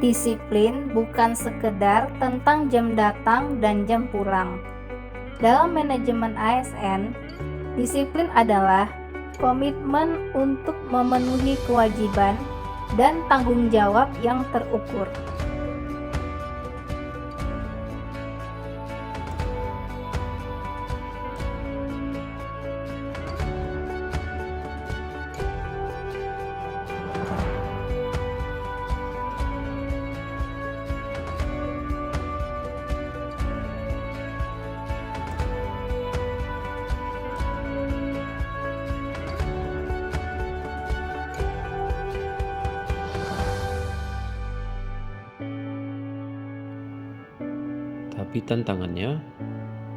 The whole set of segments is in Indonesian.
Disiplin bukan sekedar tentang jam datang dan jam pulang. Dalam manajemen ASN, disiplin adalah komitmen untuk memenuhi kewajiban dan tanggung jawab yang terukur. Tapi tantangannya,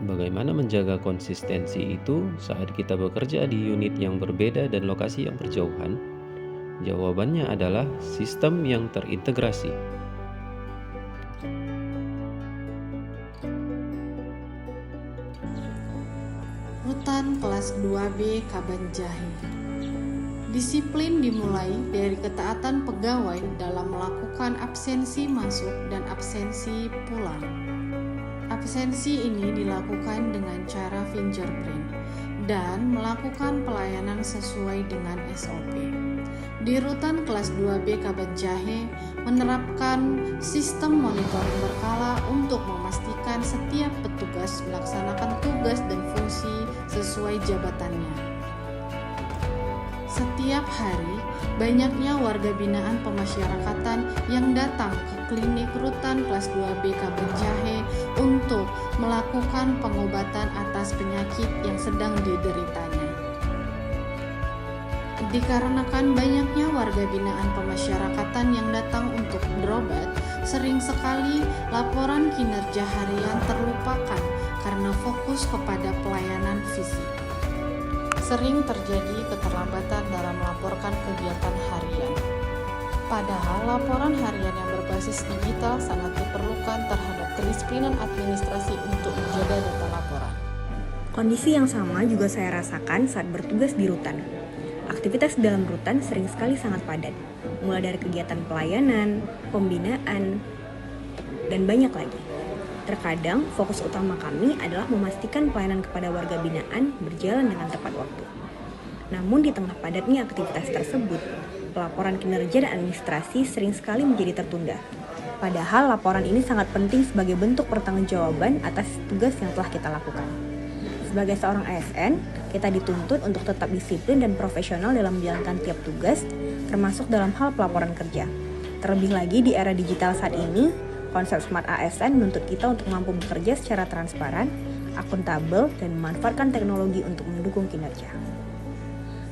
bagaimana menjaga konsistensi itu saat kita bekerja di unit yang berbeda dan lokasi yang berjauhan? Jawabannya adalah sistem yang terintegrasi. Rutan kelas 2B Kabanjahe. Disiplin dimulai dari ketaatan pegawai dalam melakukan absensi masuk dan absensi pulang. Absensi ini dilakukan dengan cara fingerprint dan melakukan pelayanan sesuai dengan SOP. Di rutan kelas 2B Kabanjahe menerapkan sistem monitoring berkala untuk memastikan setiap petugas melaksanakan tugas dan fungsi sesuai jabatannya. Setiap hari, banyaknya warga binaan pemasyarakatan yang datang ke klinik rutan kelas 2B Kabanjahe untuk melakukan pengobatan atas penyakit yang sedang dideritanya. Dikarenakan banyaknya warga binaan pemasyarakatan yang datang untuk berobat, sering sekali laporan kinerja harian terlupakan karena fokus kepada pelayanan fisik. Sering terjadi keterlambatan dalam melaporkan kegiatan harian. Padahal laporan harian yang berbasis digital sangat diperlukan terhadap kedisiplinan administrasi untuk menjaga data laporan. Kondisi yang sama juga saya rasakan saat bertugas di rutan. Aktivitas dalam rutan sering sekali sangat padat, mulai dari kegiatan pelayanan, pembinaan, dan banyak lagi. Terkadang fokus utama kami adalah memastikan pelayanan kepada warga binaan berjalan dengan tepat waktu. Namun di tengah padatnya aktivitas tersebut, pelaporan kinerja dan administrasi sering sekali menjadi tertunda. Padahal laporan ini sangat penting sebagai bentuk pertanggungjawaban atas tugas yang telah kita lakukan. Sebagai seorang ASN, kita dituntut untuk tetap disiplin dan profesional dalam menjalankan tiap tugas, termasuk dalam hal pelaporan kerja. Terlebih lagi di era digital saat ini, konsep Smart ASN menuntut kita untuk mampu bekerja secara transparan, akuntabel, dan memanfaatkan teknologi untuk mendukung kinerja.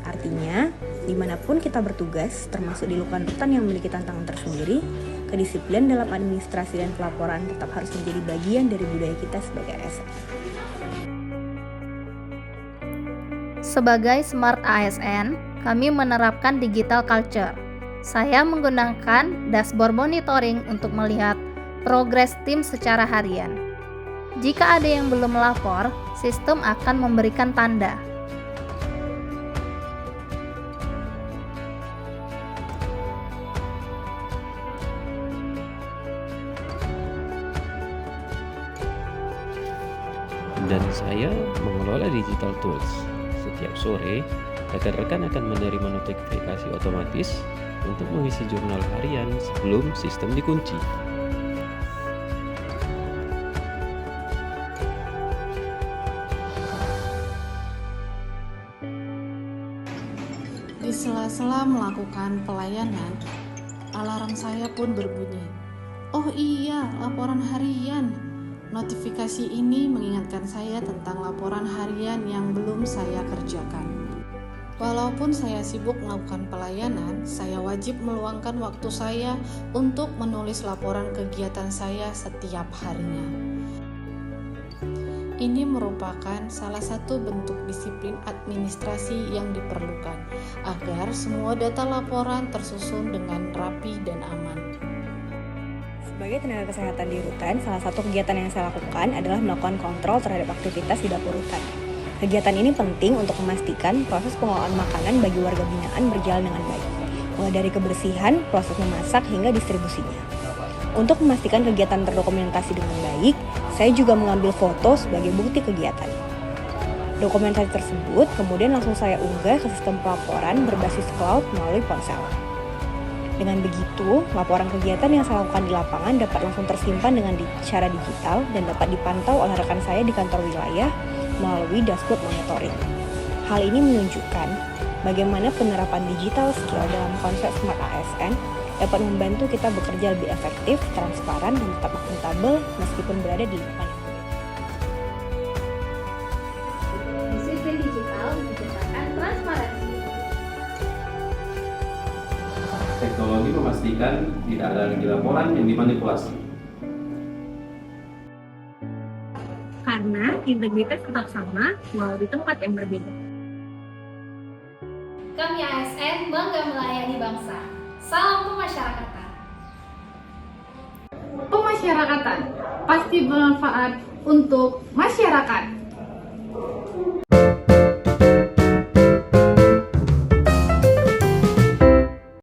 Artinya, dimanapun kita bertugas, termasuk di lingkungan rutan yang memiliki tantangan tersendiri, kedisiplinan dalam administrasi dan pelaporan tetap harus menjadi bagian dari budaya kita sebagai ASN. Sebagai Smart ASN, kami menerapkan digital culture. Saya menggunakan dashboard monitoring untuk melihat progres tim secara harian. Jika ada yang belum melapor, sistem akan memberikan tanda. Dan saya mengelola digital tools. Setiap sore, rekan-rekan akan menerima notifikasi otomatis untuk mengisi jurnal harian sebelum sistem dikunci. Di sela-sela melakukan pelayanan, alarm saya pun berbunyi. Oh iya, laporan harian. Notifikasi ini mengingatkan saya tentang laporan harian yang belum saya kerjakan. Walaupun saya sibuk melakukan pelayanan, saya wajib meluangkan waktu saya untuk menulis laporan kegiatan saya setiap harinya. Ini merupakan salah satu bentuk disiplin administrasi yang diperlukan agar semua data laporan tersusun dengan rapi dan aman. Sebagai tenaga kesehatan di rutan, salah satu kegiatan yang saya lakukan adalah melakukan kontrol terhadap aktivitas di dapur rutan. Kegiatan ini penting untuk memastikan proses pengelolaan makanan bagi warga binaan berjalan dengan baik, mulai dari kebersihan, proses memasak, hingga distribusinya. Untuk memastikan kegiatan terdokumentasi dengan baik, saya juga mengambil foto sebagai bukti kegiatan. Dokumentasi tersebut kemudian langsung saya unggah ke sistem pelaporan berbasis cloud melalui ponsel. Dengan begitu, laporan kegiatan yang saya lakukan di lapangan dapat langsung tersimpan dengan secara digital dan dapat dipantau oleh rekan saya di kantor wilayah melalui dashboard monitoring. Hal ini menunjukkan bagaimana penerapan digital skill dalam konsep Smart ASN dapat membantu kita bekerja lebih efektif, transparan, dan tetap akuntabel meskipun berada di lingkungan. Disiplin digital menciptakan transparansi. Teknologi memastikan tidak ada lagi laporan yang dimanipulasi. Karena integritas tetap sama walau di tempat yang berbeda. Kami ASN bangga melayani bangsa. Salam pemasyarakatan. Pemasyarakatan pasti bermanfaat untuk masyarakat.